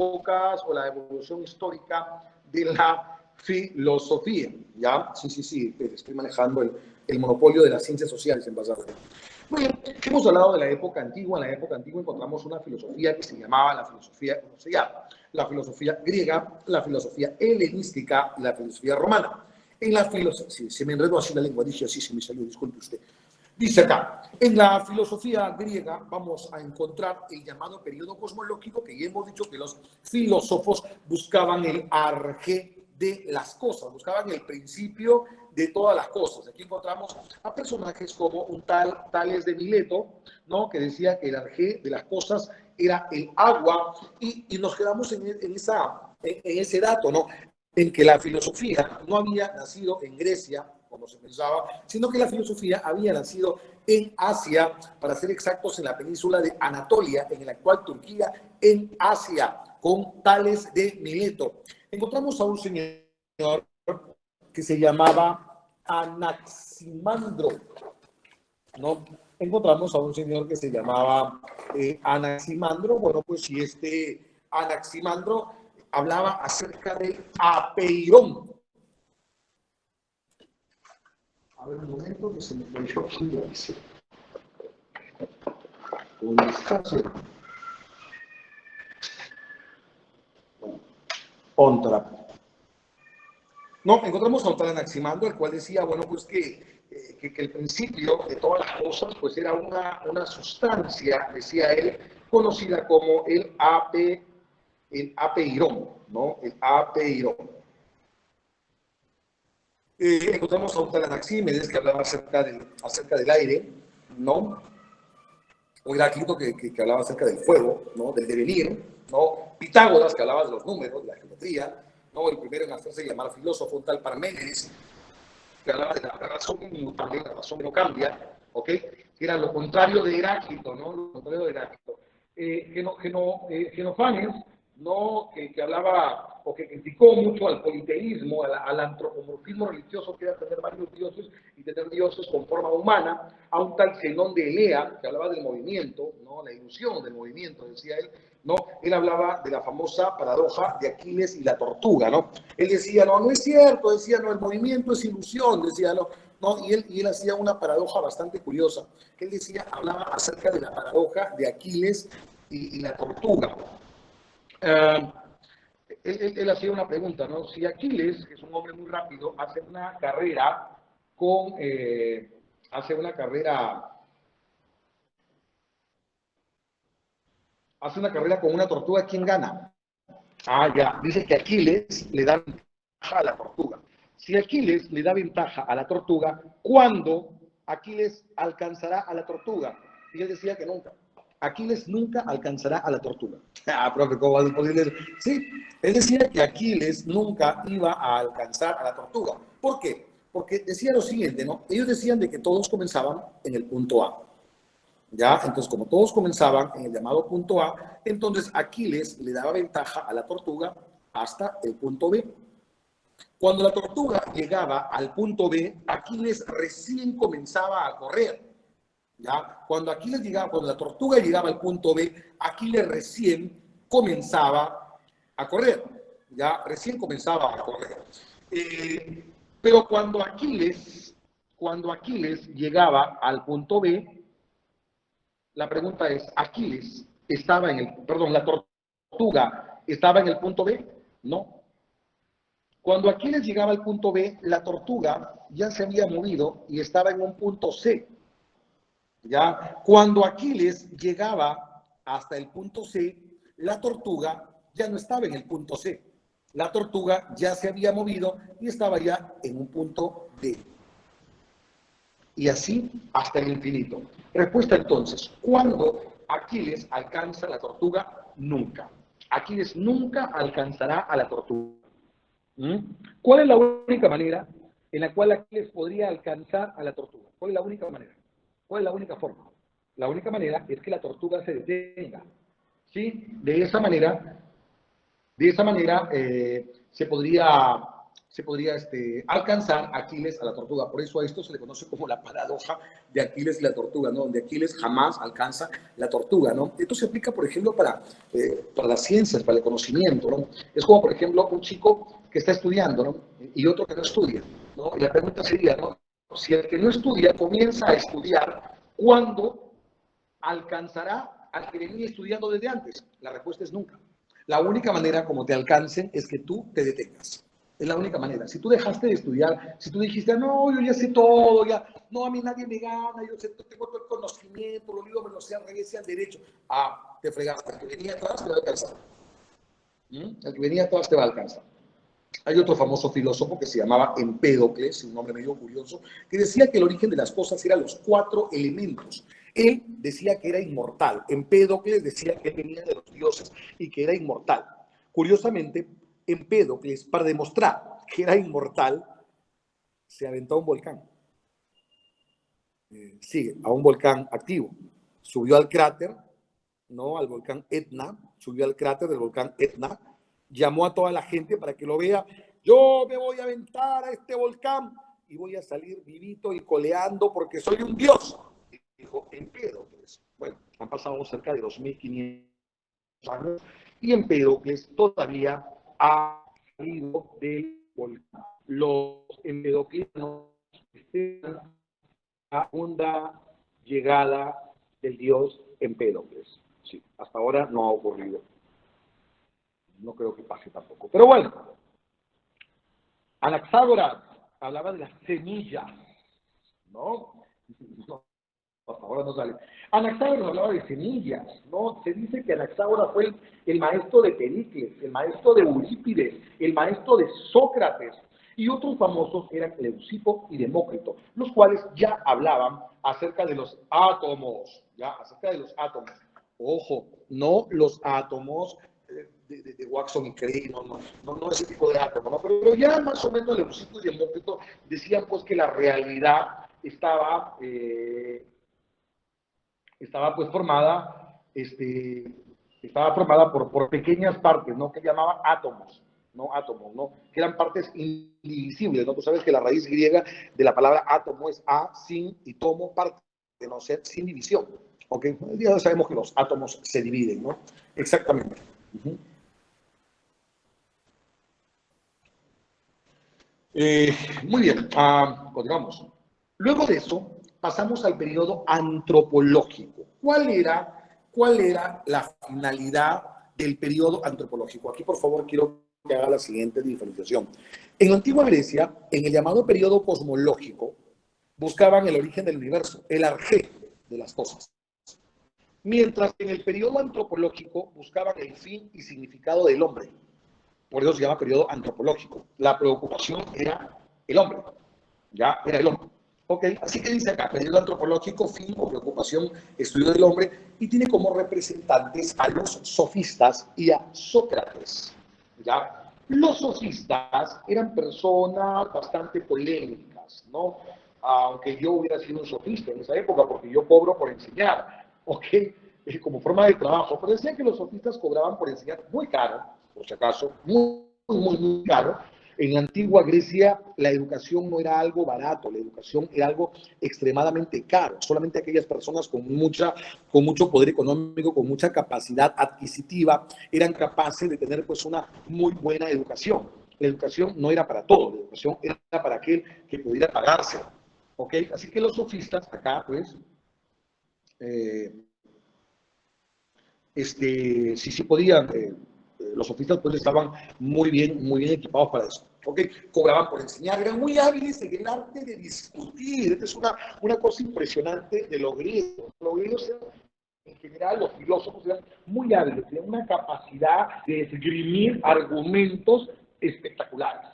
épocas o la evolución histórica de la filosofía. ¿Ya? Sí, estoy manejando el monopolio de las ciencias sociales en pasado. Muy bien, hemos hablado de la época antigua. En la época antigua encontramos una filosofía que se llamaba la filosofía, ¿cómo se llama? La filosofía griega, la filosofía helenística y la filosofía romana. En la filosofía, sí, se me enredó así la lengua, dije así, se me salió, disculpe usted. Dice acá, en la filosofía griega vamos a encontrar el llamado periodo cosmológico, que ya hemos dicho que los filósofos buscaban el arjé de las cosas, buscaban el principio de todas las cosas. Aquí encontramos a personajes como un tal Tales de Mileto, ¿no? Que decía que el arjé de las cosas era el agua, y nos quedamos en ese dato, ¿no? En que la filosofía no había nacido en Grecia, como se pensaba, sino que la filosofía había nacido en Asia, para ser exactos, en la península de Anatolia, en la actual Turquía, en Asia, con Tales de Mileto. Encontramos a un señor que se llamaba Anaximandro, ¿no? Encontramos a un señor que se llamaba Anaximandro. Bueno, pues si este Anaximandro hablaba acerca del apeirón. A ver, un momento que se me cayó aquí. ¿Dónde está? Ontra. No, encontramos a un tal Anaximandro, el cual decía, bueno, pues que el principio de todas las cosas, pues era una sustancia, decía él, conocida como el apeirón, ¿no? El apeirón. Encontramos a un tal Anaxímedes que hablaba acerca del aire, ¿no? Un Heráclito que hablaba acerca del fuego, ¿no? Del devenir, ¿no? Pitágoras, que hablaba de los números, de la geometría, ¿no? El primero en hacerse llamar filósofo, un tal Parménides, que hablaba de la razón inmutable, la razón que no cambia, ¿ok? Que era lo contrario de Heráclito, ¿no? Lo contrario de Heráclito. Genofanes, ¿no? Que hablaba o que criticó mucho al politeísmo, al antropomorfismo religioso, que era tener varios dioses y tener dioses con forma humana, a un tal Zenón de Elea, que hablaba del movimiento, ¿no? La ilusión del movimiento, decía él, ¿no? Él hablaba de la famosa paradoja de Aquiles y la tortuga, ¿no? Él decía, no es cierto, decía, no, el movimiento es ilusión, decía, no, y él hacía una paradoja bastante curiosa. Él decía, hablaba acerca de la paradoja de Aquiles y la tortuga. Él hacía una pregunta, ¿no? Si Aquiles, que es un hombre muy rápido, hace una carrera con, hace una carrera con una tortuga, ¿quién gana? Ah, ya. Dice que Aquiles le da ventaja a la tortuga. Si Aquiles le da ventaja a la tortuga, ¿cuándo Aquiles alcanzará a la tortuga? Y él decía que nunca. Aquiles nunca alcanzará a la tortuga. Ah, profe, ¿cómo va a ser posible? Sí, él decía que Aquiles nunca iba a alcanzar a la tortuga. ¿Por qué? Porque decía lo siguiente, ¿no? Ellos decían de que todos comenzaban en el punto A. ¿Ya? Entonces, como todos comenzaban en el llamado punto A, entonces Aquiles le daba ventaja a la tortuga hasta el punto B. Cuando la tortuga llegaba al punto B, Aquiles recién comenzaba a correr. ¿Ya? Cuando la tortuga llegaba al punto B, Aquiles recién comenzaba a correr. ¿Ya? Recién comenzaba a correr. Pero cuando Aquiles llegaba al punto B, la pregunta es, ¿Aquiles estaba la tortuga estaba en el punto B? No. Cuando Aquiles llegaba al punto B, la tortuga ya se había movido y estaba en un punto C. ¿Ya? Cuando Aquiles llegaba hasta el punto C, la tortuga ya no estaba en el punto C. La tortuga ya se había movido y estaba ya en un punto D. Y así hasta el infinito. Respuesta entonces, ¿cuándo Aquiles alcanza a la tortuga? Nunca. Aquiles nunca alcanzará a la tortuga. ¿Mm? ¿Cuál es la única manera en la cual Aquiles podría alcanzar a la tortuga? ¿Cuál es la única manera? ¿Cuál es la única forma? La única manera es que la tortuga se detenga. ¿Sí? De esa manera se podría se podría alcanzar Aquiles a la tortuga. Por eso a esto se le conoce como la paradoja de Aquiles y la tortuga, ¿no? Donde Aquiles jamás alcanza la tortuga, ¿no? Esto se aplica, por ejemplo, para las ciencias, para el conocimiento, ¿no? Es como, por ejemplo, un chico que está estudiando, ¿no? Y otro que no estudia, ¿no? Y la pregunta sería, ¿no? Si el que no estudia comienza a estudiar, ¿cuándo alcanzará al que venía estudiando desde antes? La respuesta es nunca. La única manera como te alcancen es que tú te detengas. Es la única manera. Si tú dejaste de estudiar, si tú dijiste, no, yo ya sé todo, ya, no, a mí nadie me gana, yo sé, tengo todo el conocimiento, los libros me los sé al revés y al derecho. Ah, te fregaste. El que venía atrás te va a alcanzar. El que venía atrás te va a alcanzar. Hay otro famoso filósofo que se llamaba Empédocles, un nombre medio curioso, que decía que el origen de las cosas eran los 4 elementos. Él decía que era inmortal. Empédocles decía que él venía de los dioses y que era inmortal. Curiosamente, Empédocles, para demostrar que era inmortal, se aventó a un volcán. Sí, a un volcán activo. Subió al cráter, ¿no? Al volcán Etna, subió al cráter del volcán Etna, llamó a toda la gente para que lo vea. Yo me voy a aventar a este volcán y voy a salir vivito y coleando porque soy un dios. Dijo Empédocles. Bueno, han pasado cerca de 2500 años y Empédocles todavía ha salido del volcán. Los empedoclianos esperan la segunda llegada del dios Empédocles. Sí, hasta ahora no ha ocurrido. No creo que pase tampoco. Pero bueno, Anaxágoras hablaba de las semillas, ¿no? No, hasta ahora no sale. Anaxágoras hablaba de semillas, ¿no? Se dice que Anaxágoras fue el maestro de Pericles, el maestro de Eurípides, el maestro de Sócrates, y otros famosos eran Leucipo y Demócrito, los cuales ya hablaban acerca de los átomos, ya, acerca de los átomos. Ojo, no los átomos de Watson y Crick, no ese tipo de átomos, ¿no? Pero ya más o menos Leucipo y Demócrito decían pues que la realidad estaba pues formada, estaba formada por pequeñas partes, ¿no? Que llamaban átomos, ¿no? Átomos, ¿no? Que eran partes indivisibles, ¿no? Tú sabes que la raíz griega de la palabra átomo es a, sin, y tomo, parte, de no ser sin división, ¿ok? Ya sabemos que los átomos se dividen, ¿no? Exactamente. Uh-huh. Muy bien, continuamos. Luego de eso, pasamos al periodo antropológico. ¿Cuál era la finalidad del periodo antropológico? Aquí, por favor, quiero que haga la siguiente diferenciación. En la antigua Grecia, en el llamado periodo cosmológico, buscaban el origen del universo, el arjé de las cosas. Mientras que en el periodo antropológico buscaban el fin y significado del hombre. Por eso se llama periodo antropológico. La preocupación era el hombre, ya era el hombre. Ok, así que dice acá, periodo antropológico, fin o preocupación, estudio del hombre, y tiene como representantes a los sofistas y a Sócrates. ¿Ya? Los sofistas eran personas bastante polémicas, ¿no? Aunque yo hubiera sido un sofista en esa época, porque yo cobro por enseñar, ¿ok? Como forma de trabajo, pero decían que los sofistas cobraban por enseñar muy caro, por si acaso, muy caro. En la antigua Grecia la educación no era algo barato, la educación era algo extremadamente caro. Solamente aquellas personas con mucho poder económico, con mucha capacidad adquisitiva, eran capaces de tener pues una muy buena educación. La educación no era para todos, la educación era para aquel que pudiera pagarse. ¿Ok? Así que los sofistas acá pues sí podían, los sofistas pues estaban muy bien equipados para eso. ¿Okay? Cobraban por enseñar, eran muy hábiles en el arte de discutir. Esta es una cosa impresionante de los griegos. Los griegos eran, en general, los filósofos eran muy hábiles, tenían una capacidad de esgrimir argumentos espectaculares.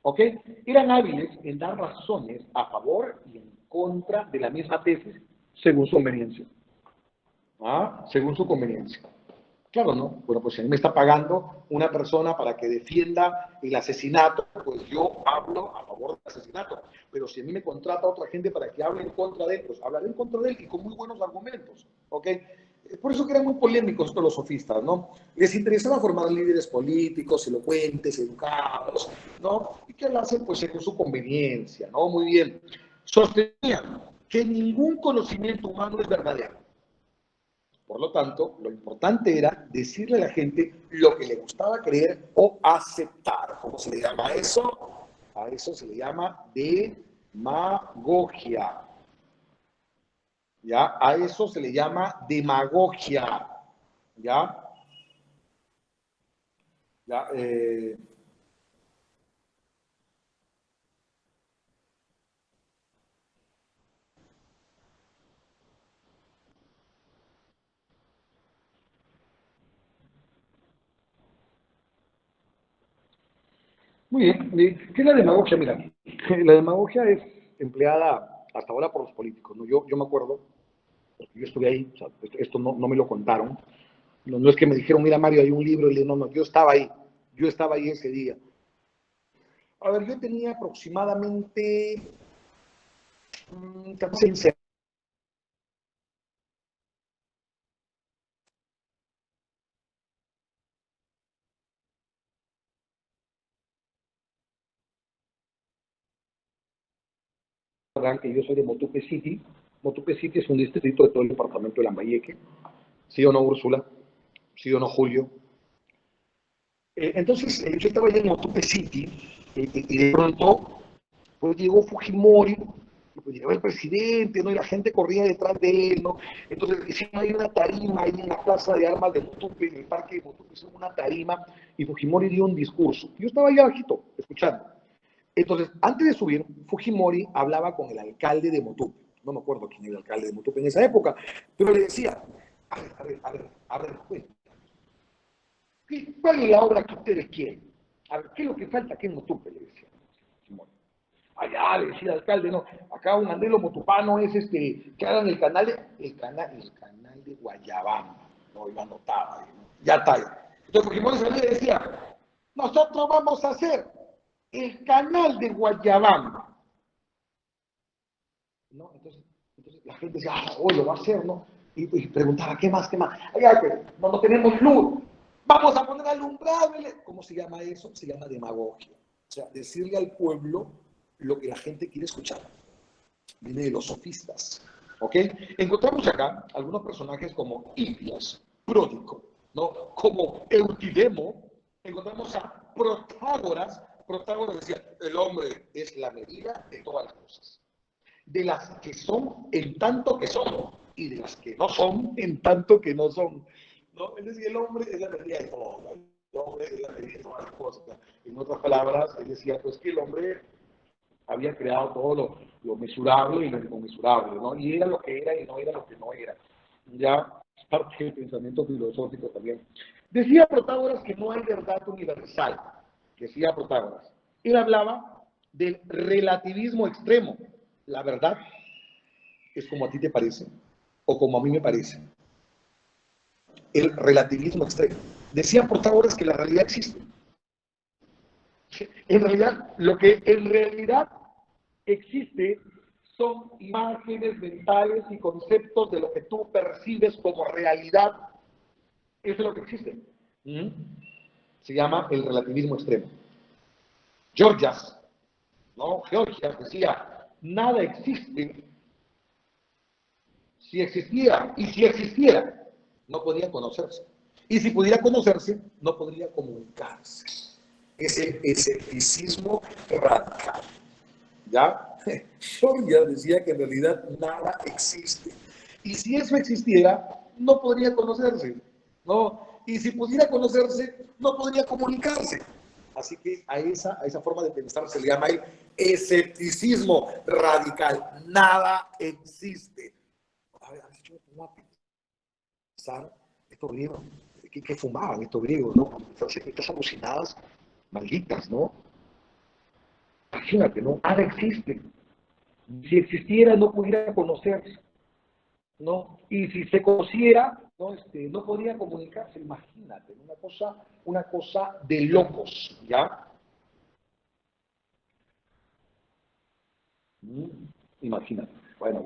¿Ok? Eran hábiles en dar razones a favor y en contra de la misma tesis según su conveniencia. Según su conveniencia. Claro, ¿no? Bueno, pues si a mí me está pagando una persona para que defienda el asesinato, pues yo hablo a favor del asesinato. Pero si a mí me contrata otra gente para que hable en contra de él, pues hablaré en contra de él y con muy buenos argumentos, ¿ok? Por eso que eran muy polémicos todos los sofistas, ¿no? Les interesaba formar líderes políticos, elocuentes, educados, ¿no? Y que lo hacen, pues, según su conveniencia, ¿no? Muy bien. Sostenían que ningún conocimiento humano es verdadero. Por lo tanto, lo importante era decirle a la gente lo que le gustaba creer o aceptar. ¿Cómo se le llama a eso? A eso se le llama demagogia. ¿Ya? A eso se le llama demagogia. ¿Ya? ¿Ya? Muy bien. ¿Qué es la demagogia? Mira, la demagogia es empleada hasta ahora por los políticos, ¿no? Yo me acuerdo, porque yo estuve ahí, o sea, esto no me lo contaron. No es que me dijeron, mira Mario, hay un libro, y no, yo estaba ahí ese día. A ver, yo tenía aproximadamente 15 años, que yo soy de Motupe City. Motupe City es un distrito de todo el departamento de Lambayeque. ¿Sí o no, Úrsula? ¿Sí o no, Julio? Entonces, yo estaba allá en Motupe City y de pronto pues llegó Fujimori, pues llegó el presidente, ¿no? Y la gente corría detrás de él, ¿no? Entonces hicieron ahí una tarima, ahí en la plaza de armas de Motupe, en el parque de Motupe, hicieron una tarima y Fujimori dio un discurso. Yo estaba ahí abajito, escuchando. Entonces, antes de subir, Fujimori hablaba con el alcalde de Motupe. No me acuerdo quién era el alcalde de Motupe en esa época, pero le decía, a ver, juez, ¿cuál es la obra que ustedes quieren? A ver, ¿qué es lo que falta aquí en Motupe? Le decía Fujimori. Allá, le decía el alcalde, no, acá un anhelo motupano es que hagan el canal de Guayabamba, no, yo anotaba, ¿no? Ya está ahí. Entonces Fujimori salía y decía, nosotros vamos a hacer el canal de Guayabamba, ¿no? Entonces la gente decía, hoy lo va a hacer, ¿no? Y preguntaba, ¿qué más, qué más? Allá, no tenemos luz, vamos a poner alumbrado. ¿Cómo se llama eso? Se llama demagogia. O sea, decirle al pueblo lo que la gente quiere escuchar. Viene de los sofistas. ¿Ok? Encontramos acá algunos personajes como Hipias, Pródico, ¿no? Como Eutidemo. Encontramos a Protágoras. Protágoras decía, el hombre es la medida de todas las cosas. De las que son en tanto que son y de las que no son en tanto que no son. ¿No? Es decir, el hombre es la medida de todo. El hombre es la medida de todas las cosas. En otras palabras, él decía, pues que el hombre había creado todo lo mesurable y lo inconmensurable, ¿no? Y era lo que era y no era lo que no era. Ya es parte del pensamiento filosófico también. Decía Protágoras que no hay verdad universal, decía Protágoras. Él hablaba del relativismo extremo. La verdad es como a ti te parece o como a mí me parece. El relativismo extremo. Decía Protágoras que la realidad existe. En realidad, lo que en realidad existe son imágenes mentales y conceptos de lo que tú percibes como realidad. Eso es lo que existe. ¿Mm? Se llama el relativismo extremo. Georgias, ¿no? Georgias decía, nada existe. Si existiera, y si existiera, no podría conocerse. Y si pudiera conocerse, no podría comunicarse. Es el escepticismo radical. ¿Ya? Georgia decía que en realidad nada existe. Y si eso existiera, no podría conocerse, ¿no? Y si pudiera conocerse, no podría comunicarse. Así que a esa forma de pensar se le llama el escepticismo radical. Nada existe. A ver, yo me pongo a pensar, estos griegos, ¿qué fumaban estos griegos, no? Estas alucinadas, malditas, ¿no? Imagínate, ¿no? Nada existe. Si existiera, no pudiera conocerse, ¿no? Y si se conociera, no, no podría comunicarse, imagínate, una cosa de locos, ¿ya? Mm, Imagínate. Bueno.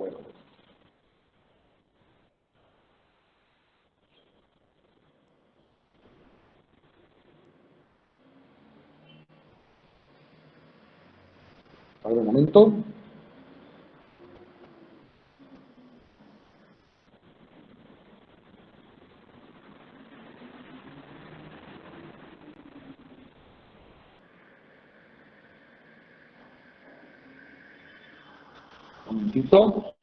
A ver, un momento. Un momentito.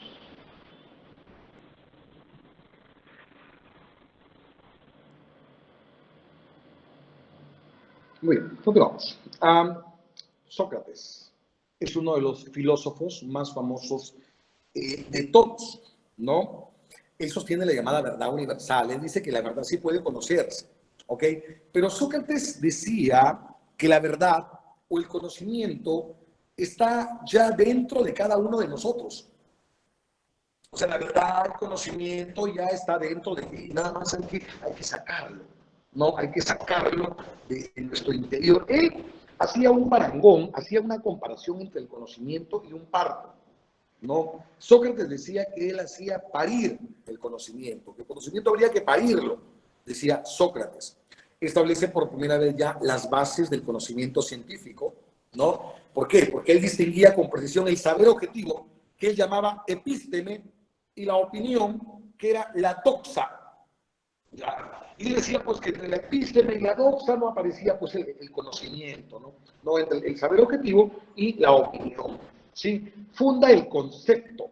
Muy bien, continuamos. Sócrates es uno de los filósofos más famosos de todos, ¿no? Él sostiene la llamada verdad universal. Él dice que la verdad sí puede conocerse, ¿ok? Pero Sócrates decía que la verdad o el conocimiento está ya dentro de cada uno de nosotros. O sea, la verdad, el conocimiento ya está dentro de ti, nada más hay que sacarlo, ¿no? Hay que sacarlo de nuestro interior. Él hacía un parangón, hacía una comparación entre el conocimiento y un parto, ¿no? Sócrates decía que él hacía parir el conocimiento, que el conocimiento habría que parirlo, decía Sócrates. Establece por primera vez ya las bases del conocimiento científico, ¿no? ¿Por qué? Porque él distinguía con precisión el saber objetivo, que él llamaba epísteme, y la opinión, que era la doxa. Y decía pues que entre la epísteme y la doxa no aparecía pues el conocimiento, ¿no? No entre el saber objetivo y la opinión. ¿Sí? Funda el concepto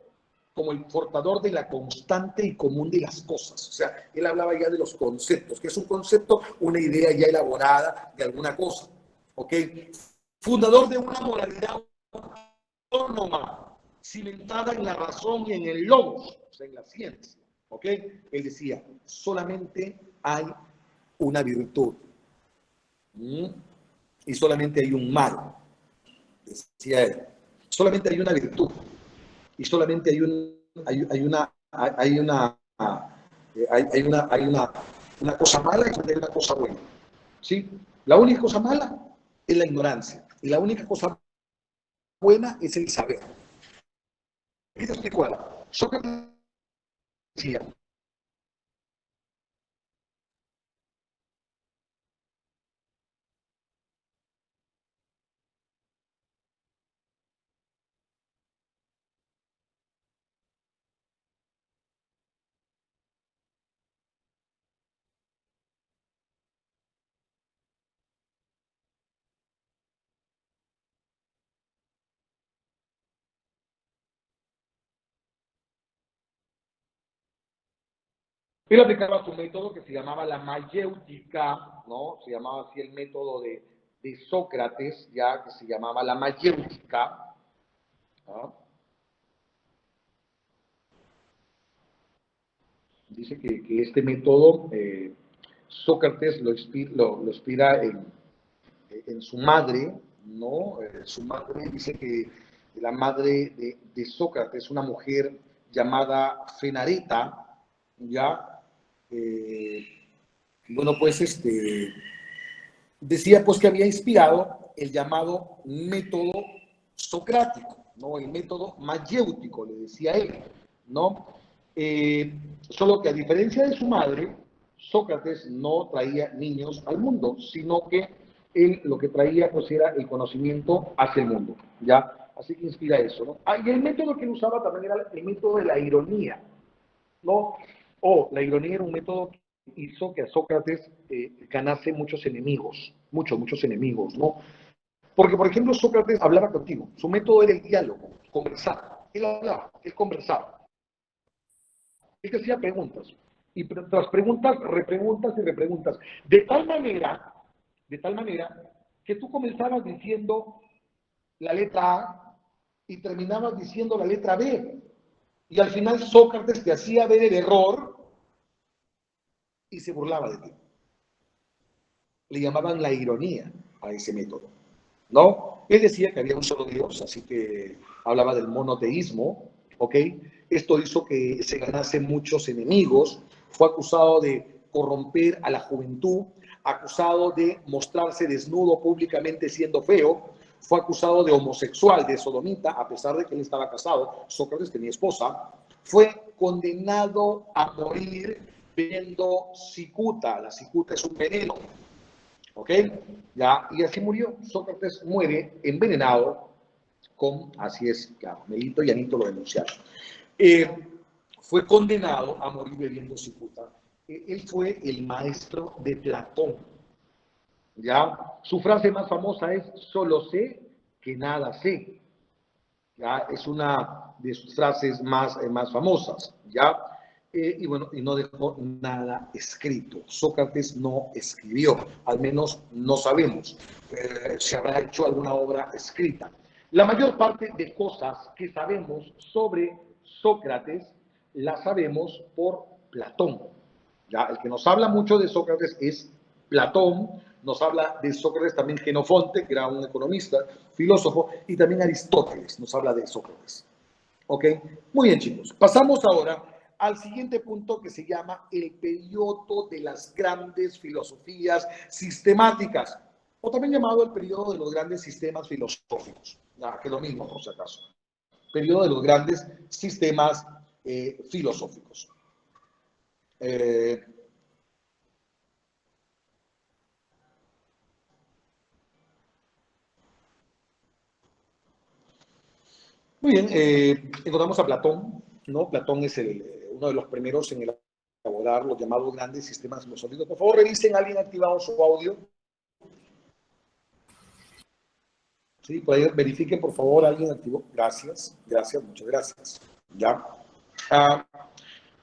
como el portador de la constante y común de las cosas. O sea, él hablaba ya de los conceptos, que es un concepto, una idea ya elaborada de alguna cosa. ¿Ok? Fundador de una moralidad autónoma, cimentada en la razón y en el logos, o sea, en la ciencia. ¿Ok? Él decía, solamente hay una virtud. Y solamente hay un mal, decía él. Solamente hay una virtud. Y solamente hay una cosa mala y hay una cosa buena. ¿Sí? La única cosa mala es la ignorancia. Y la única cosa buena es el saber. ¿Qué te explico algo? Sócrates decía, él aplicaba su método que se llamaba la mayéutica, ¿no? Se llamaba así el método de Sócrates, ya que se llamaba la mayéutica, ¿no? Dice que este método Sócrates lo inspira en su madre, ¿no? Su madre dice que la madre de Sócrates, una mujer llamada Fenareta, ¿ya? Eh, bueno, pues decía pues que había inspirado el llamado método socrático, ¿no? El método mayéutico, le decía él, ¿no? Solo que a diferencia de su madre, Sócrates no traía niños al mundo, sino que él lo que traía pues era el conocimiento hacia el mundo, ¿ya? Así que inspira eso, ¿no? Y el método que él usaba también era el método de la ironía, ¿no? La ironía era un método que hizo que a Sócrates ganase muchos enemigos, muchos enemigos, ¿no? Porque, por ejemplo, Sócrates hablaba contigo, su método era el diálogo, conversar. Él hablaba, él conversaba, él te hacía preguntas, y tras preguntas, repreguntas y repreguntas, de tal manera que tú comenzabas diciendo la letra A y terminabas diciendo la letra B, y al final Sócrates te hacía ver el error y se burlaba de ti. Le llamaban la ironía a ese método, ¿no? Él decía que había un solo Dios, así que hablaba del monoteísmo, ¿ok? Esto hizo que se ganase muchos enemigos, fue acusado de corromper a la juventud, acusado de mostrarse desnudo públicamente siendo feo, fue acusado de homosexual, de sodomita, a pesar de que él estaba casado, Sócrates tenía esposa, fue condenado a morir bebiendo cicuta, la cicuta es un veneno, ¿ok? Ya, y así murió. Sócrates muere envenenado así es, claro, Melito y Anito lo denunciaron. Fue condenado a morir bebiendo cicuta. Él fue el maestro de Platón. ¿Ya? Su frase más famosa es: solo sé que nada sé. ¿Ya? Es una de sus frases más famosas. ¿Ya? Y bueno, y no dejó nada escrito. Sócrates no escribió, al menos no sabemos si habrá hecho alguna obra escrita. La mayor parte de cosas que sabemos sobre Sócrates las sabemos por Platón. ¿Ya? El que nos habla mucho de Sócrates es Platón. Nos habla de Sócrates también Jenofonte, que era un economista, filósofo, y también Aristóteles nos habla de Sócrates. ¿Ok? Muy bien, chicos. Pasamos ahora al siguiente punto, que se llama el periodo de las grandes filosofías sistemáticas, o también llamado el periodo de los grandes sistemas filosóficos. Ya, que es lo mismo, por si acaso. Periodo de los grandes sistemas filosóficos. Muy bien, encontramos a Platón, ¿no? Platón es uno de los primeros en elaborar los llamados grandes sistemas filosóficos. Por favor, revisen, ¿alguien ha activado su audio? Sí, por ahí verifiquen, por favor, ¿alguien activó? Gracias, muchas gracias. ¿Ya?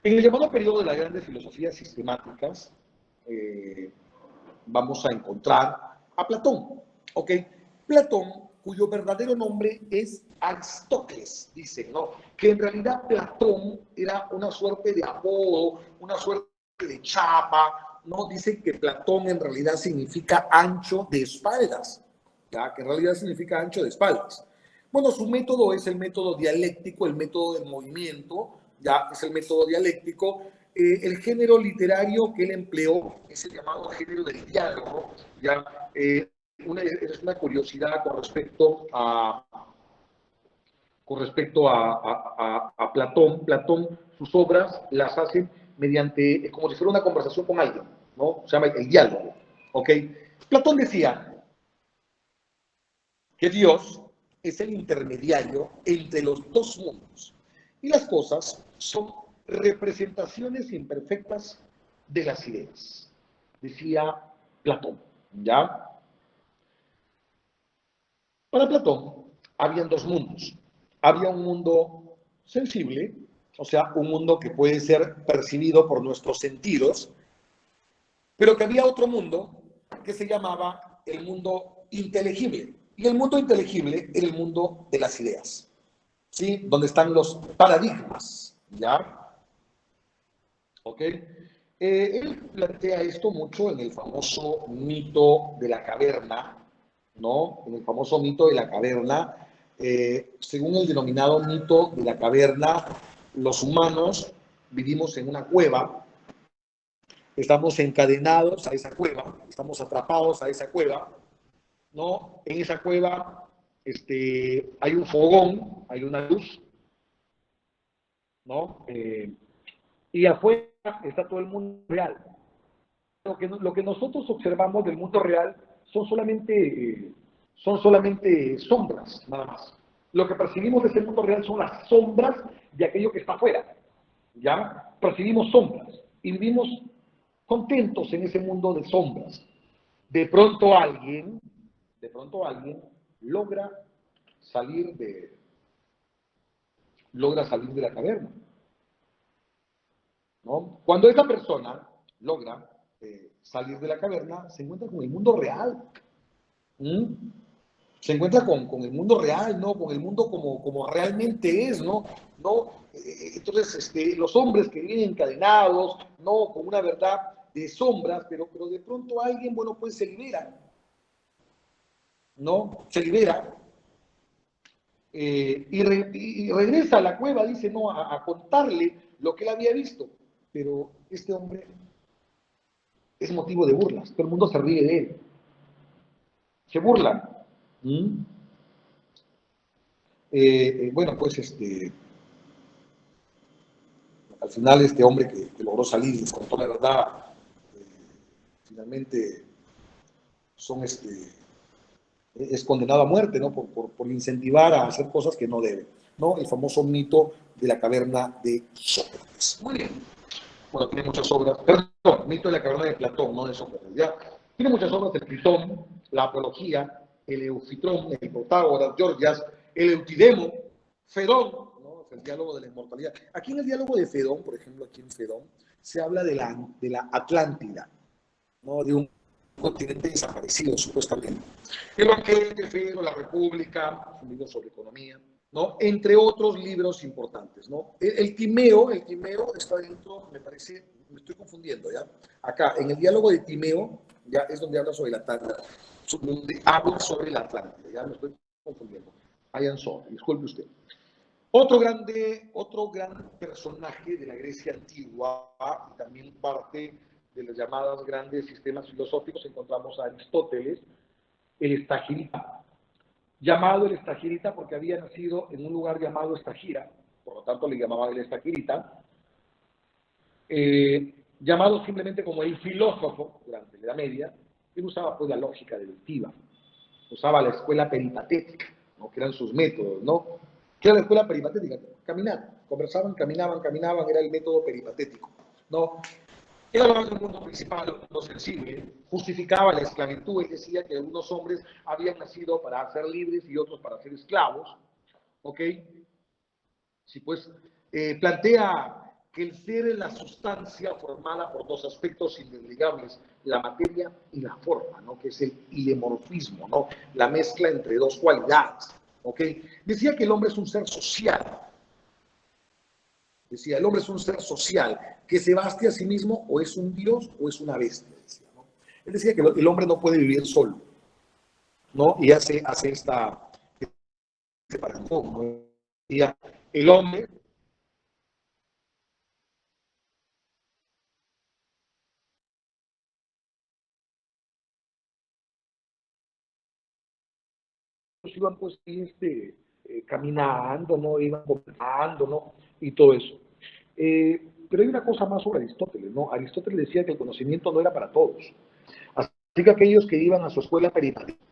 En el llamado periodo de las grandes filosofías sistemáticas, vamos a encontrar a Platón, ¿ok? Platón, cuyo verdadero nombre es Aristóteles, dicen, ¿no? Que en realidad Platón era una suerte de apodo, una suerte de chapa, ¿no? Dicen que Platón en realidad significa ancho de espaldas, ¿ya? Que en realidad significa ancho de espaldas. Bueno, su método es el método dialéctico, el método del movimiento, ya es el método dialéctico. El género literario que él empleó es el llamado género del diálogo, ya es una curiosidad con respecto a Platón. Platón, sus obras las hace mediante, como si fuera una conversación con alguien, ¿no? Se llama el diálogo, ¿ok? Platón decía que Dios es el intermediario entre los dos mundos y las cosas son representaciones imperfectas de las ideas, decía Platón, ¿ya? Para Platón habían dos mundos. Había un mundo sensible, o sea, un mundo que puede ser percibido por nuestros sentidos, pero que había otro mundo que se llamaba el mundo inteligible. Y el mundo inteligible era el mundo de las ideas, ¿sí? Donde están los paradigmas, ¿ya? ¿Ok? Él plantea esto mucho en el famoso mito de la caverna, ¿no? En el famoso mito de la caverna, según el denominado mito de la caverna, los humanos vivimos en una cueva, estamos encadenados a esa cueva, estamos atrapados a esa cueva, ¿no? En esa cueva hay un fogón, hay una luz, ¿no? Y afuera está todo el mundo real. Lo que nosotros observamos del mundo real son solamente sombras, nada más. Lo que percibimos de ese mundo real son las sombras de aquello que está afuera. ¿Ya? Percibimos sombras y vivimos contentos en ese mundo de sombras. De pronto alguien logra salir de, logra salir de la caverna, ¿no? Cuando esa persona logra salir de la caverna, se encuentra con el mundo real. ¿Mm? Se encuentra con el mundo real, ¿no? Con el mundo como realmente es, ¿no? ¿No? Entonces, los hombres que viven encadenados, ¿no? Con una verdad de sombras, pero de pronto alguien, bueno, pues se libera, ¿no? Se libera y regresa a la cueva, dice, no, a contarle lo que él había visto. Pero este hombre es motivo de burlas, todo el mundo se ríe de él, se burlan. ¿Mm? Bueno, pues al final este hombre que logró salir y les contó la verdad, finalmente son es condenado a muerte, ¿no? Por incentivar a hacer cosas que no debe, ¿no? El famoso mito de la caverna de Sócrates. Muy bien. Bueno, tiene muchas obras, perdón, mito de la caverna de Platón, no de Sócrates, ¿ya? Tiene muchas obras de Platón, la Apología, el Eufitrón, el Protágoras, Gorgias, el Eutidemo, Fedón, ¿no? El diálogo de la inmortalidad. Aquí en el diálogo de Fedón, por ejemplo, aquí en Fedón, se habla de la Atlántida, ¿no? De un continente desaparecido, supuestamente. El banquete, Fedón, la República, un libro sobre economía, ¿no? Entre otros libros importantes, ¿no? El Timeo está dentro, me parece, me estoy confundiendo, ¿ya? Acá, en el diálogo de Timeo, ya es donde habla sobre la Atlántida, donde habla sobre la Atlántida, ya me estoy confundiendo. Hayan son, disculpe usted. Otro gran personaje de la Grecia antigua, y también parte de las llamadas grandes sistemas filosóficos, encontramos a Aristóteles, el Estagirita, llamado el Estagirita porque había nacido en un lugar llamado Estagira, por lo tanto le llamaban el Estagirita, llamado simplemente como el filósofo durante la Edad Media. Él usaba pues la lógica deductiva, usaba la escuela peripatética, ¿no? Que eran sus métodos, ¿no? ¿Qué era la escuela peripatética? Caminar, conversaban, caminaban, era el método peripatético, ¿no? Él hablaba del mundo principal, el mundo sensible, justificaba la esclavitud, él decía que algunos hombres habían nacido para ser libres y otros para ser esclavos, ¿ok? Sí, pues plantea que el ser es la sustancia formada por dos aspectos indesligables, la materia y la forma, ¿no? Que es el ilemorfismo, ¿no? La mezcla entre dos cualidades, ¿ok? Decía que el hombre es un ser social, decía, el hombre es un ser social, que se baste a sí mismo o es un dios o es una bestia, decía, ¿no? Él decía que el hombre no puede vivir solo, ¿no? Y hace esta separación, ¿no? Decía, el hombre iban pues caminando, ¿no? Iban conversando, ¿no? Y todo eso. Pero hay una cosa más sobre Aristóteles, ¿no? Aristóteles decía que el conocimiento no era para todos. Así que aquellos que iban a su escuela peripatética,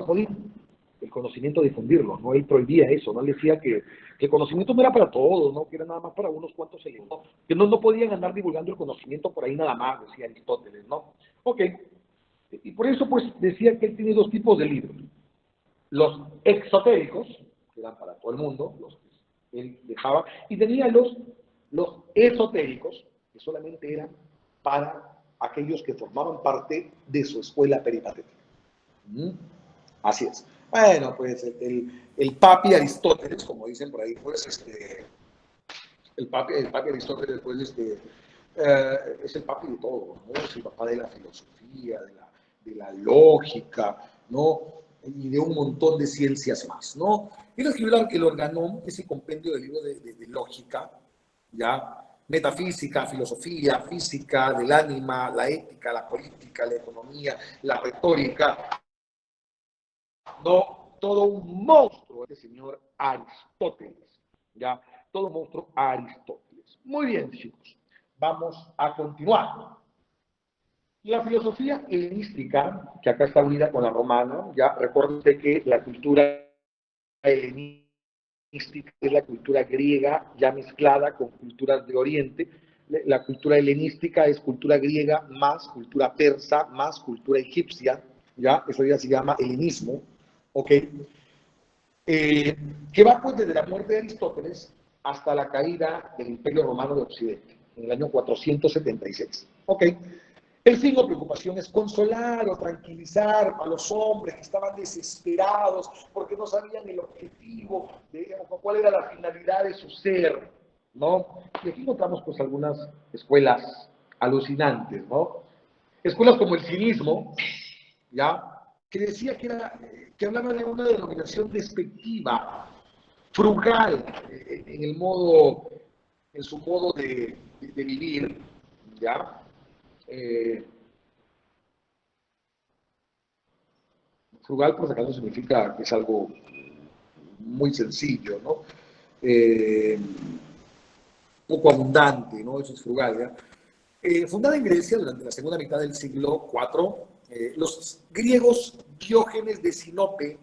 podían el conocimiento difundirlo, ¿no? Él prohibía eso, ¿no? Él decía que el conocimiento no era para todos, ¿no? Que era nada más para unos cuantos elementos, que no podían andar divulgando el conocimiento por ahí nada más, decía Aristóteles, ¿no? Ok, y por eso pues decía que él tiene dos tipos de libros. Los exotéricos, que eran para todo el mundo, los que él dejaba, y tenía los esotéricos, que solamente eran para aquellos que formaban parte de su escuela peripatética. ¿Mm? Así es. Bueno, pues el papi Aristóteles, como dicen por ahí, pues el papi Aristóteles, pues es el papi de todo, ¿no? Es el papá de la filosofía, de la lógica, ¿no? Y de un montón de ciencias más, ¿no? Él escribió el Organón, ese compendio de libros de lógica, ¿ya? Metafísica, filosofía, física, del ánima, la ética, la política, la economía, la retórica, ¿no? Todo un monstruo, este señor Aristóteles, ¿ya? Todo un monstruo Aristóteles. Muy bien, chicos, vamos a continuar. La filosofía helenística, que acá está unida con la romana, ya recuerden que la cultura helenística es la cultura griega ya mezclada con culturas de Oriente. La cultura helenística es cultura griega más cultura persa más cultura egipcia, ya eso ya se llama helenismo, ¿ok? Que va pues desde la muerte de Aristóteles hasta la caída del Imperio Romano de Occidente, en el año 476. ¿Ok? El fin o preocupación es consolar o tranquilizar a los hombres que estaban desesperados porque no sabían el objetivo, o cuál era la finalidad de su ser, ¿no? Y aquí encontramos pues algunas escuelas alucinantes, ¿no? Escuelas como el cinismo, ¿ya? Que decía que hablaba de una denominación despectiva, frugal, en su modo de vivir, ¿ya? Frugal, por si acaso, significa que es algo muy sencillo, ¿no? Poco abundante, ¿no? Eso es frugal, ¿ya? Fundada en Grecia durante la segunda mitad del siglo IV, los griegos Diógenes de Sinope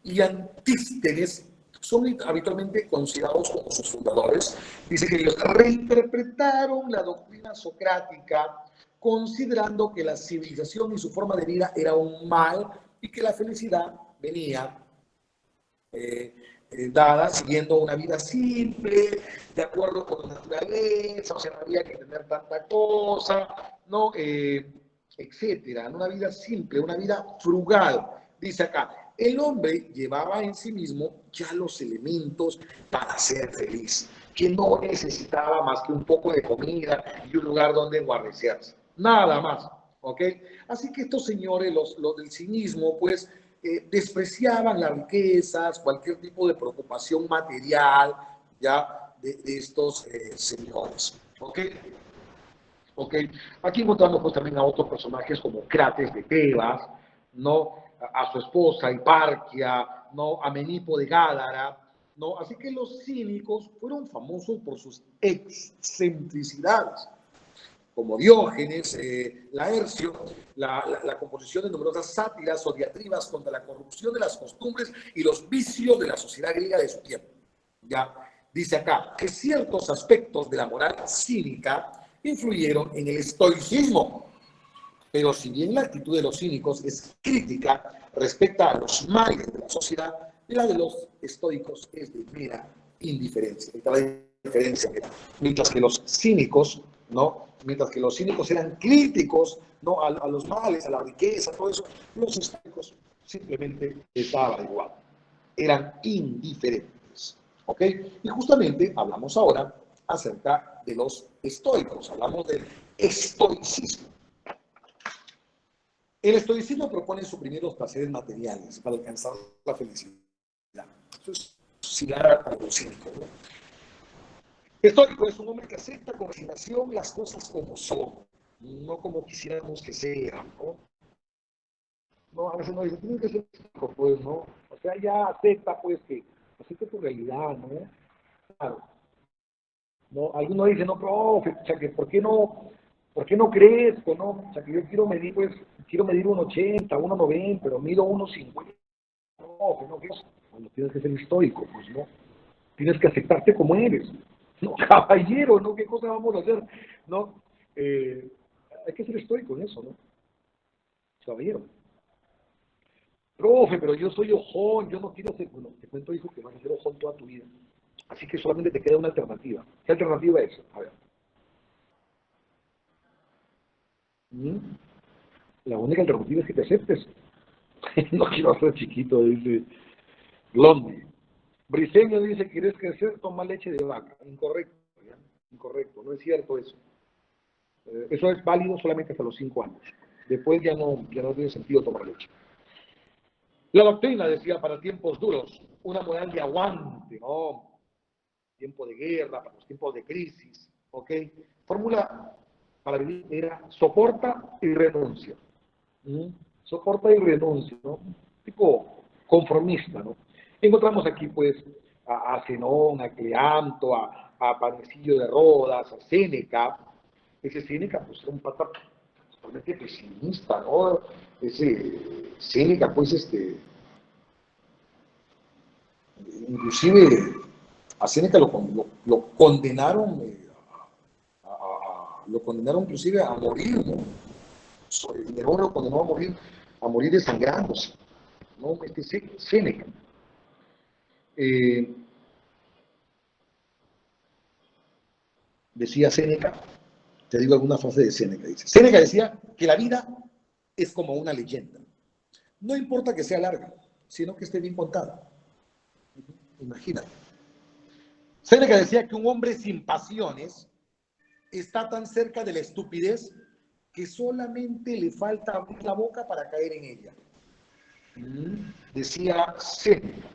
y Antístenes son habitualmente considerados como sus fundadores. Dice que ellos reinterpretaron la doctrina socrática considerando que la civilización y su forma de vida era un mal y que la felicidad venía dada siguiendo una vida simple, de acuerdo con la naturaleza, o sea, no había que tener tanta cosa, ¿no? Etcétera, una vida simple, una vida frugal. Dice acá, el hombre llevaba en sí mismo ya los elementos para ser feliz, que no necesitaba más que un poco de comida y un lugar donde guarecerse. Nada más, ¿ok? Así que estos señores, los del cinismo, pues, despreciaban las riquezas, cualquier tipo de preocupación material, ya, de estos señores, ¿ok? ¿Ok? Aquí encontramos pues también a otros personajes como Crates de Tebas, ¿no? A su esposa Hiparquia, ¿no? A Menipo de Gádara, ¿no? Así que los cínicos fueron famosos por sus excentricidades, como Diógenes, Laercio, la composición de numerosas sátiras o diatribas contra la corrupción de las costumbres y los vicios de la sociedad griega de su tiempo. Ya dice acá que ciertos aspectos de la moral cínica influyeron en el estoicismo, pero si bien la actitud de los cínicos es crítica respecto a los males de la sociedad, la de los estoicos es de mera indiferencia. Esta es la diferencia. Mientras que los cínicos, ¿no? Mientras que los cínicos eran críticos, ¿no? A los males, a la riqueza, todo eso, los estoicos simplemente estaban igual. Eran indiferentes. ¿Ok? Y justamente hablamos ahora acerca de los estoicos, hablamos del estoicismo. El estoicismo propone suprimir los placeres materiales para alcanzar la felicidad. Eso es similar a lo cínico, ¿no? Estoico es un hombre que acepta con resignación las cosas como son, no como quisiéramos que sean, ¿no? No, a veces no dice, tienes que ser estoico, pues, ¿no? O sea, ya acepta, pues, que acepta tu realidad, ¿no? Claro. ¿No? Alguno dice, no, profe, o sea, que ¿por qué no crezco, no? O sea, que yo quiero medir, pues, quiero medir 1,80, 1,90, pero mido 1,50. No, no, bueno, tienes que ser estoico, pues, ¿no? Tienes que aceptarte como eres. No, caballero, ¿no? ¿Qué cosa vamos a hacer? ¿No? Hay que ser estoico en eso, ¿no? Caballero. Profe, pero yo soy ojón, yo no quiero ser... Bueno, te cuento, hijo, que vas a ser ojón toda tu vida. Así que solamente te queda una alternativa. ¿Qué alternativa es? A ver. ¿Mm? La única alternativa es que te aceptes. No quiero ser chiquito, dice Blondie. Briseño dice, ¿quieres crecer? Toma leche de vaca. Incorrecto, ¿ya? Incorrecto, no es cierto eso. Eso es válido solamente hasta los 5 años. Después ya no tiene sentido tomar leche. La doctrina decía para tiempos duros, una moral de aguante, ¿no? Tiempo de guerra, para los tiempos de crisis, ¿ok? Fórmula para vivir era soporta y renuncia. ¿Mm? Soporta y renuncia, ¿no? Tipo conformista, ¿no? Encontramos aquí, pues, a Zenón, a Cleanto, a Panecillo de Rodas, a Séneca. Ese Séneca, pues, era un pata totalmente pesimista, ¿no? Ese Séneca, pues, inclusive a Séneca lo condenaron, lo condenaron inclusive a morir, ¿no? Nerón lo condenó a morir desangrándose, ¿no? Séneca. Eh, decía Séneca, te digo alguna frase de Séneca, dice. Séneca decía que la vida es como una leyenda. No importa que sea larga, sino que esté bien contada. Imagínate. Séneca decía que un hombre sin pasiones está tan cerca de la estupidez que solamente le falta abrir la boca para caer en ella. Decía Séneca.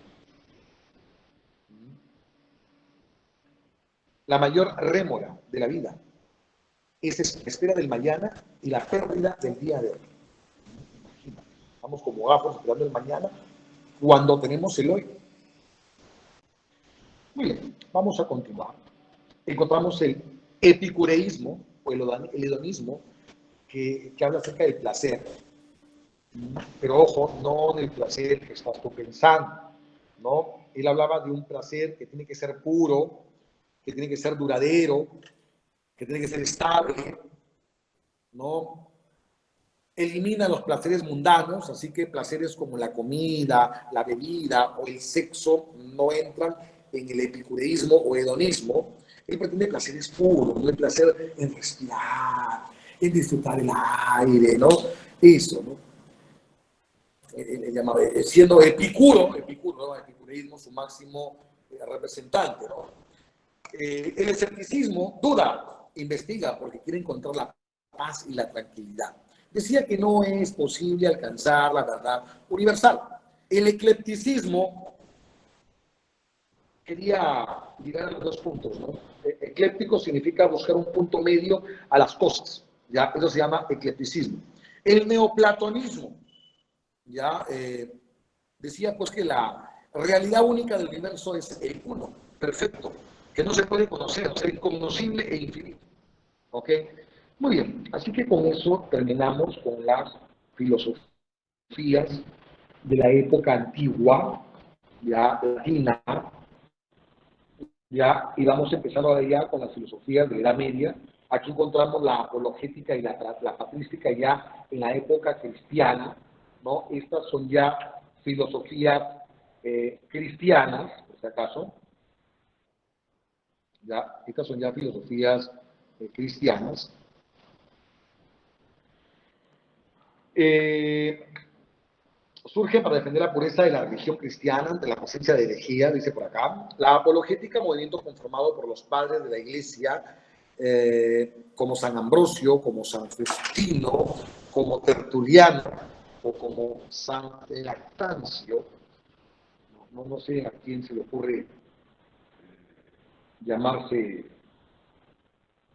La mayor rémora de la vida es la espera del mañana y la pérdida del día de hoy. Imagínate, estamos como gafos esperando el mañana cuando tenemos el hoy. Muy bien, vamos a continuar. Encontramos el epicureísmo o el hedonismo que habla acerca del placer. Pero ojo, no del placer que estás tú pensando, ¿no? Él hablaba de un placer que tiene que ser puro, que tiene que ser duradero, que tiene que ser estable, ¿no? Elimina los placeres mundanos, así que placeres como la comida, la bebida o el sexo no entran en el epicureísmo o hedonismo. Él pretende placeres puros, ¿no? El placer en respirar, en disfrutar el aire, ¿no? Eso, ¿no? Llamaba, siendo Epicuro, ¿no? Epicureísmo, su máximo representante, ¿no? El escepticismo duda, investiga, porque quiere encontrar la paz y la tranquilidad. Decía que no es posible alcanzar la verdad universal. El eclecticismo quería llegar a los dos puntos, ¿no? Ecléctico significa buscar un punto medio a las cosas, ¿ya? Eso se llama eclecticismo. El neoplatonismo, ¿ya? Decía pues que la realidad única del universo es el uno, perfecto, que no se puede conocer, o sea, inconocible e infinito. ¿Ok? Muy bien, así que con eso terminamos con las filosofías de la época antigua, ya latina, ya, y vamos empezando ahora ya con las filosofías de la Edad Media. Aquí encontramos la apologética y la patrística ya en la época cristiana, ¿no? Estas son ya filosofías cristianas, por si acaso, ya, estas son ya filosofías cristianas. Eh, Surge para defender la pureza de la religión cristiana ante la presencia de herejía, dice por acá. La apologética, movimiento conformado por los padres de la iglesia, como San Ambrosio, como San Justino, como Tertuliano o como San Lactancio. No sé a quién se le ocurre llamarse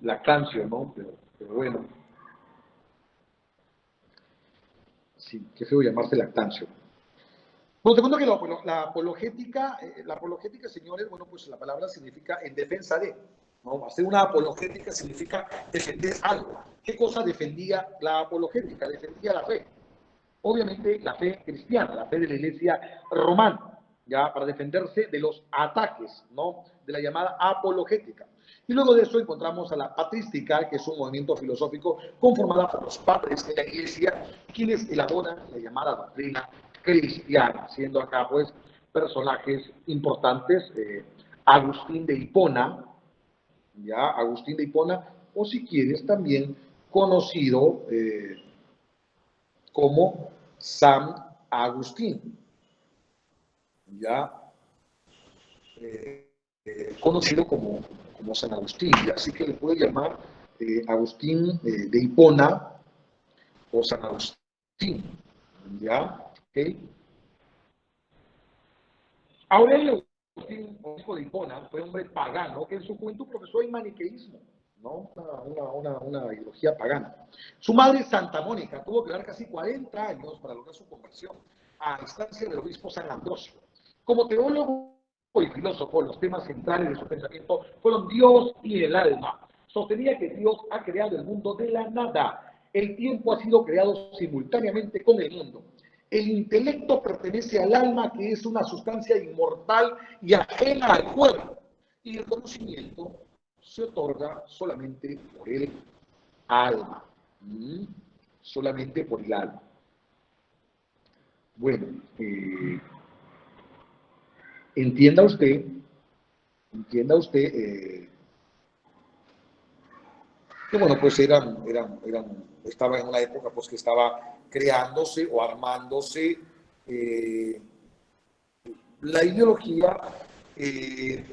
Lactancio, ¿no? Pero bueno, sí, qué feo llamarse Lactancio. Bueno, te cuento que la apologética, señores, bueno, pues la palabra significa en defensa de, ¿no? Hacer una apologética significa defender algo. ¿Qué cosa defendía la apologética? Defendía la fe. Obviamente la fe cristiana, la fe de la iglesia romana, ya para defenderse de los ataques, ¿no? De la llamada apologética. Y luego de eso encontramos a la patrística, que es un movimiento filosófico conformado por los padres de la iglesia, quienes elaboran la llamada doctrina cristiana, siendo acá pues personajes importantes, Agustín de Hipona, ya, Agustín de Hipona, o si quieres también conocido como San Agustín, ya conocido como San Agustín, ya, así que le puede llamar Agustín de Hipona o San Agustín, ya, ¿ok? Aurelio Agustín, obispo de Hipona, fue un hombre pagano que en su juventud profesó el maniqueísmo, ¿no? Una ideología pagana. Su madre, Santa Mónica, tuvo que dar casi 40 años para lograr su conversión, a instancia del obispo San Ambrosio. Como teólogo y filósofo, los temas centrales de su pensamiento fueron Dios y el alma. Sostenía que Dios ha creado el mundo de la nada. El tiempo ha sido creado simultáneamente con el mundo. El intelecto pertenece al alma, que es una sustancia inmortal y ajena al cuerpo. Y el conocimiento se otorga solamente por el alma. ¿Mm? Solamente por el alma. Bueno, entienda usted, entienda usted que bueno, pues estaba en una época pues que estaba creándose o armándose la ideología eh,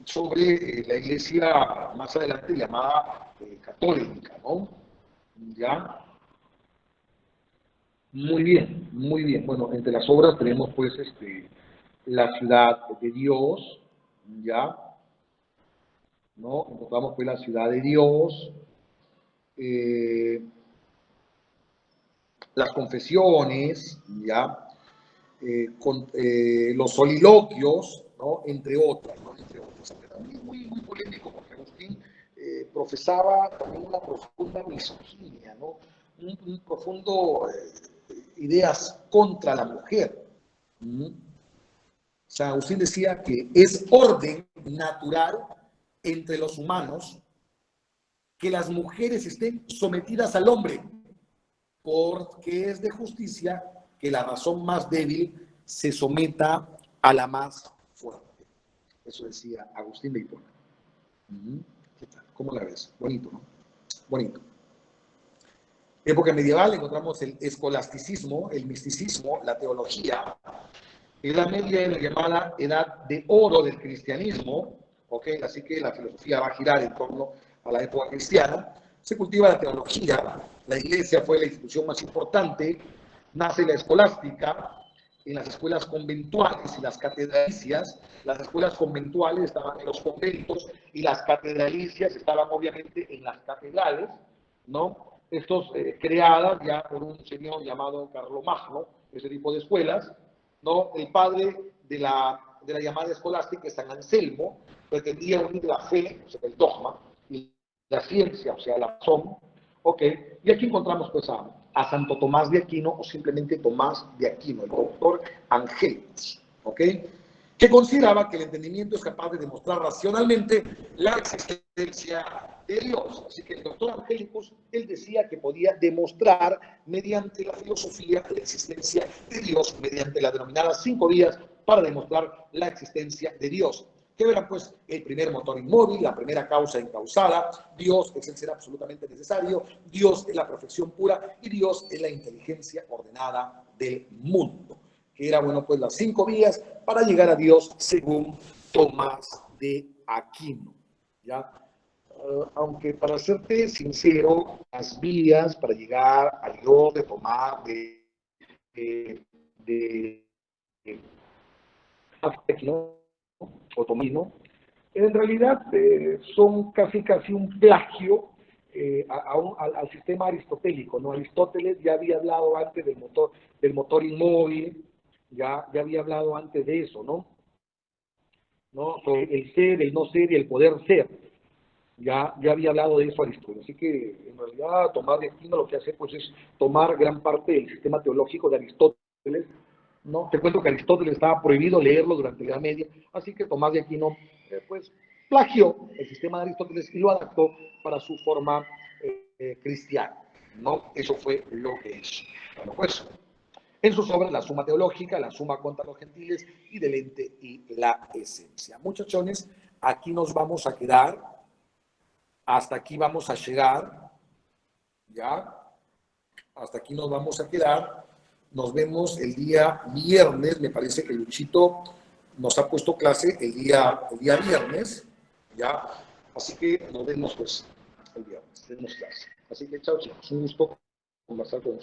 sobre la iglesia más adelante llamada católica, ¿no? ¿Ya? Muy bien, muy bien. Bueno, entre las obras tenemos pues la ciudad de Dios, ¿ya? ¿No? Encontramos pues la ciudad de Dios, eh, las confesiones, ¿ya? Los soliloquios, ¿no? Entre otras, ¿no? Entre otras. También muy polémico, porque Agustín profesaba también una profunda misoginia, ¿no? Un profundo ideas contra la mujer. San Agustín decía que es orden natural entre los humanos que las mujeres estén sometidas al hombre, porque es de justicia que la razón más débil se someta a la más fuerte. Eso decía Agustín de Hipona. ¿Qué tal? ¿Cómo la ves? Bonito, ¿no? Bonito. Época medieval encontramos el escolasticismo, el misticismo, la teología. Edad media es la llamada edad de oro del cristianismo, ¿ok? Así que la filosofía va a girar en torno a la época cristiana. Se cultiva la teología, la iglesia fue la institución más importante, nace la escolástica en las escuelas conventuales y las catedralicias. Las escuelas conventuales estaban en los conventos y las catedralicias estaban obviamente en las catedrales, ¿no? Estos creadas ya por un señor llamado Carlomagno, ese tipo de escuelas, ¿no? El padre de la llamada escolástica, San Anselmo, pretendía unir la fe, o sea, el dogma, y la ciencia, o sea, la razón, ¿ok? Y aquí encontramos pues a Santo Tomás de Aquino, o simplemente Tomás de Aquino, el doctor Angélicus, ¿ok? Que consideraba que el entendimiento es capaz de demostrar racionalmente la existencia de Dios. Así que el doctor Angélicus, él decía que podía demostrar mediante la filosofía la existencia de Dios, mediante las denominadas 5 vías para demostrar la existencia de Dios. Que era pues el primer motor inmóvil, la primera causa incausada, Dios es el ser absolutamente necesario, Dios es la perfección pura y Dios es la inteligencia ordenada del mundo. Que era, bueno, pues las 5 vías para llegar a Dios según Tomás de Aquino, ¿ya? Aunque para serte sincero, las vías para llegar a Dios de Tomás de Aquino o Tomino, en realidad son casi un plagio al sistema aristotélico, ¿no? Aristóteles ya había hablado antes del motor inmóvil, ya había hablado antes de eso, ¿no? Sobre el ser, el no ser y el poder ser. Ya había hablado de eso Aristóteles. Así que, en realidad, Tomás de Aquino lo que hace pues, es tomar gran parte del sistema teológico de Aristóteles, ¿no? Te cuento que Aristóteles estaba prohibido leerlo durante la Edad Media, así que Tomás de Aquino, pues, plagió el sistema de Aristóteles y lo adaptó para su forma cristiana, ¿no? Eso fue lo que hizo. Bueno, pues, en sus obras, la Suma Teológica, la Suma contra los Gentiles y del Ente y la Esencia. Muchachones, aquí nos vamos a quedar, hasta aquí vamos a llegar, ¿ya? Hasta aquí nos vamos a quedar. Nos vemos el día viernes. Me parece que Luchito nos ha puesto clase el día viernes, ¿ya? Así que nos vemos pues el viernes. Tenemos clase. Así que chao, chicos. Un gusto conversar con ustedes.